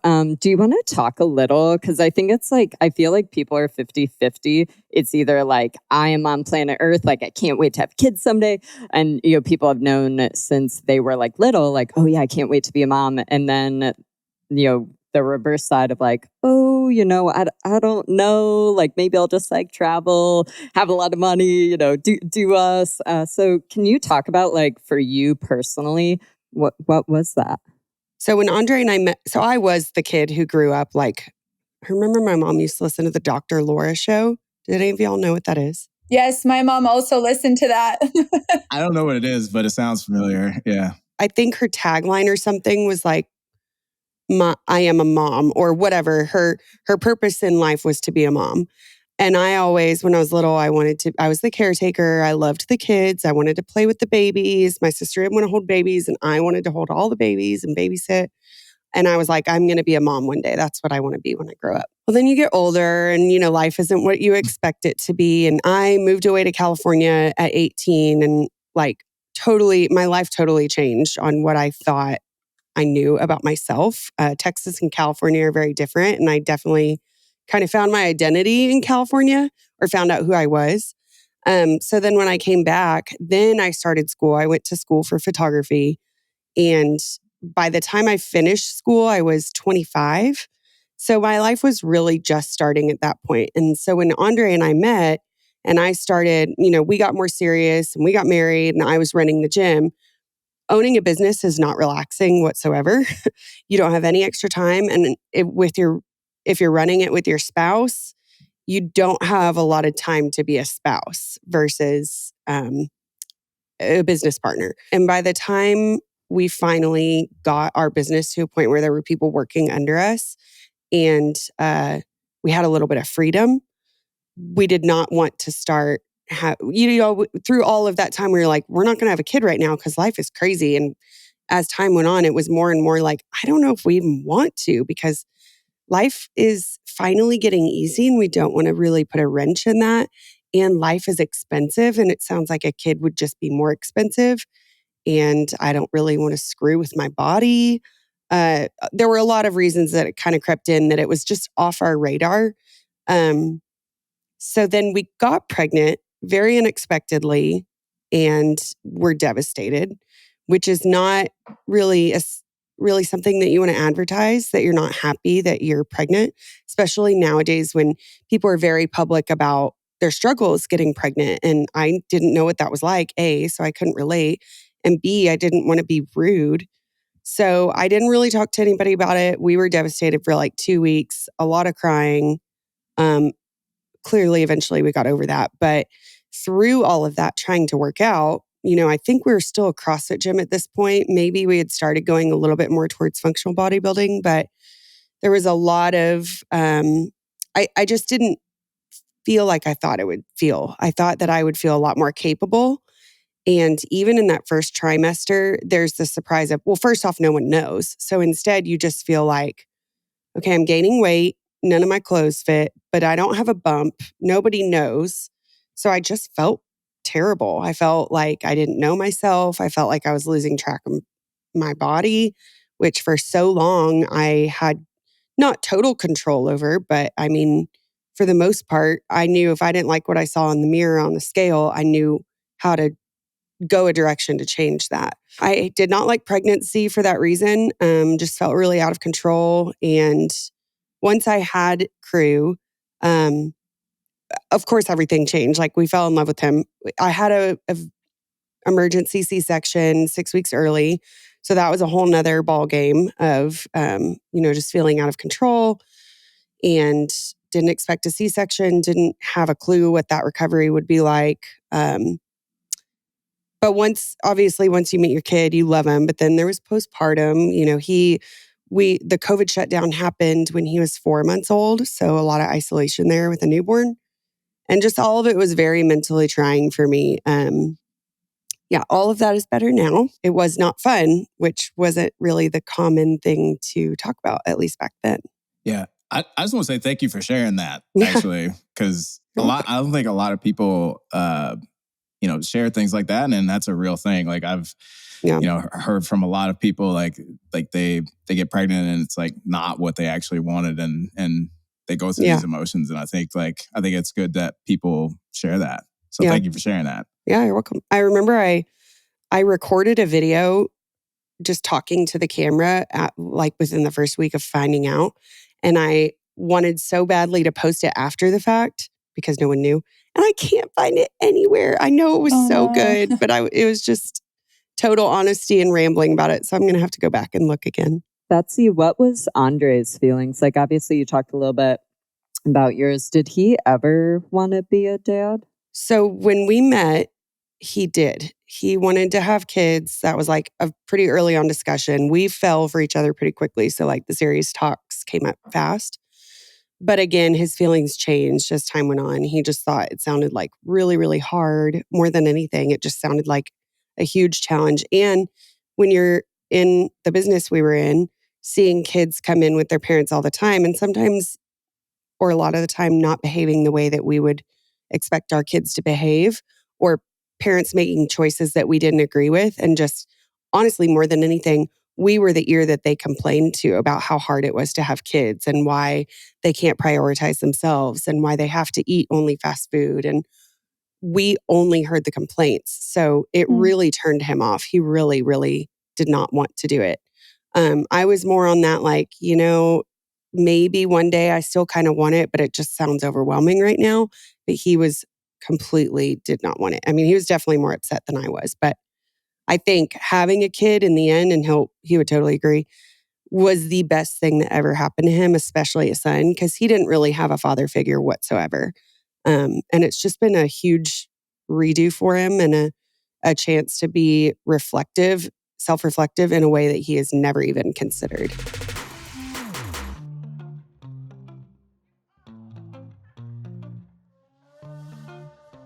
Do you want to talk a little? Because I think it's like, I feel like people are 50-50. It's either like, I am on planet Earth, like, I can't wait to have kids someday. And, people have known since they were like little, like, oh yeah, I can't wait to be a mom. And then, the reverse side of like, oh, I don't know, like maybe I'll just like travel, have a lot of money, do us. So can you talk about like for you personally, what was that? So when Andre and I met, so I was the kid who grew up like, I remember my mom used to listen to the Dr. Laura show. Did any of y'all know what that is? Yes, my mom also listened to that. I don't know what it is, but it sounds familiar. Yeah. I think her tagline or something was like, I am a mom or whatever. Her purpose in life was to be a mom. And I always, when I was little, I was the caretaker. I loved the kids. I wanted to play with the babies. My sister didn't want to hold babies and I wanted to hold all the babies and babysit. And I was like, I'm going to be a mom one day. That's what I want to be when I grow up. Well, then you get older and, life isn't what you expect it to be. And I moved away to California at 18 and like my life totally changed on what I thought I knew about myself. Texas and California are very different. And I definitely kind of found my identity in California or found out who I was. So then when I came back, then I started school. I went to school for photography. And by the time I finished school, I was 25. So my life was really just starting at that point. And so when Andre and I met and I started, we got more serious and we got married and I was running the gym. Owning a business is not relaxing whatsoever. You don't have any extra time. And if you're running it with your spouse, you don't have a lot of time to be a spouse versus a business partner. And by the time we finally got our business to a point where there were people working under us and we had a little bit of freedom, we did not want to start through all of that time, we were like, we're not going to have a kid right now because life is crazy. And as time went on, it was more and more like, I don't know if we even want to because life is finally getting easy and we don't want to really put a wrench in that. And life is expensive. And it sounds like a kid would just be more expensive. And I don't really want to screw with my body. There were a lot of reasons that it kind of crept in that it was just off our radar. So then we got pregnant very unexpectedly and were devastated, which is not really really something that you want to advertise, that you're not happy that you're pregnant, especially nowadays when people are very public about their struggles getting pregnant. And I didn't know what that was like, A, so I couldn't relate. And B, I didn't want to be rude. So I didn't really talk to anybody about it. We were devastated for like 2 weeks, a lot of crying. Clearly, eventually we got over that. But through all of that, trying to work out, I think we were still a CrossFit gym at this point. Maybe we had started going a little bit more towards functional bodybuilding, but there was a lot of, I just didn't feel like I thought it would feel. I thought that I would feel a lot more capable. And even in that first trimester, there's the surprise of, well, first off, no one knows. So instead, you just feel like, okay, I'm gaining weight. None of my clothes fit, but I don't have a bump. Nobody knows. So I just felt terrible. I felt like I didn't know myself. I felt like I was losing track of my body, which for so long I had not total control over, but I mean, for the most part, I knew if I didn't like what I saw in the mirror on the scale, I knew how to go a direction to change that. I did not like pregnancy for that reason. Just felt really out of control. And once I had Crew, of course, everything changed. Like we fell in love with him. I had a emergency C-section 6 weeks early. So that was a whole nother ball game of, just feeling out of control and didn't expect a C-section, didn't have a clue what that recovery would be like. But once you meet your kid, you love him. But then there was postpartum. The COVID shutdown happened when he was 4 months old. So a lot of isolation there with a newborn. And just all of it was very mentally trying for me. All of that is better now. It was not fun, which wasn't really the common thing to talk about, at least back then. Yeah. I just want to say thank you for sharing that, actually, because I don't think a lot of people share things like that. And that's a real thing. Like I've, heard from a lot of people like they get pregnant and it's like not what they actually wanted. And they go through these emotions. And I think it's good that people share that. So thank you for sharing that. Yeah, you're welcome. I remember I recorded a video just talking to the camera within the first week of finding out. And I wanted so badly to post it after the fact because no one knew. And I can't find it anywhere. I know it was good, but it was just total honesty and rambling about it. So I'm going to have to go back and look again. Betsy, what was Andre's feelings? Like, obviously you talked a little bit about yours. Did he ever want to be a dad? So when we met, he did. He wanted to have kids. That was like a pretty early on discussion. We fell for each other pretty quickly. So like the serious talks came up fast. But again, his feelings changed as time went on. He just thought it sounded like really, really hard. More than anything, it just sounded like a huge challenge. And when you're in the business we were in, seeing kids come in with their parents all the time, and sometimes, or a lot of the time, not behaving the way that we would expect our kids to behave, or parents making choices that we didn't agree with. And just honestly, more than anything, we were the ear that they complained to about how hard it was to have kids and why they can't prioritize themselves and why they have to eat only fast food. And we only heard the complaints. So it really turned him off. He really, really did not want to do it. I was more on that, maybe one day I still kind of want it, but it just sounds overwhelming right now. But he was completely did not want it. I mean, he was definitely more upset than I was. But I think having a kid in the end, and he would totally agree, was the best thing that ever happened to him, especially a son, because he didn't really have a father figure whatsoever. And it's just been a huge redo for him and a chance to be self-reflective in a way that he has never even considered.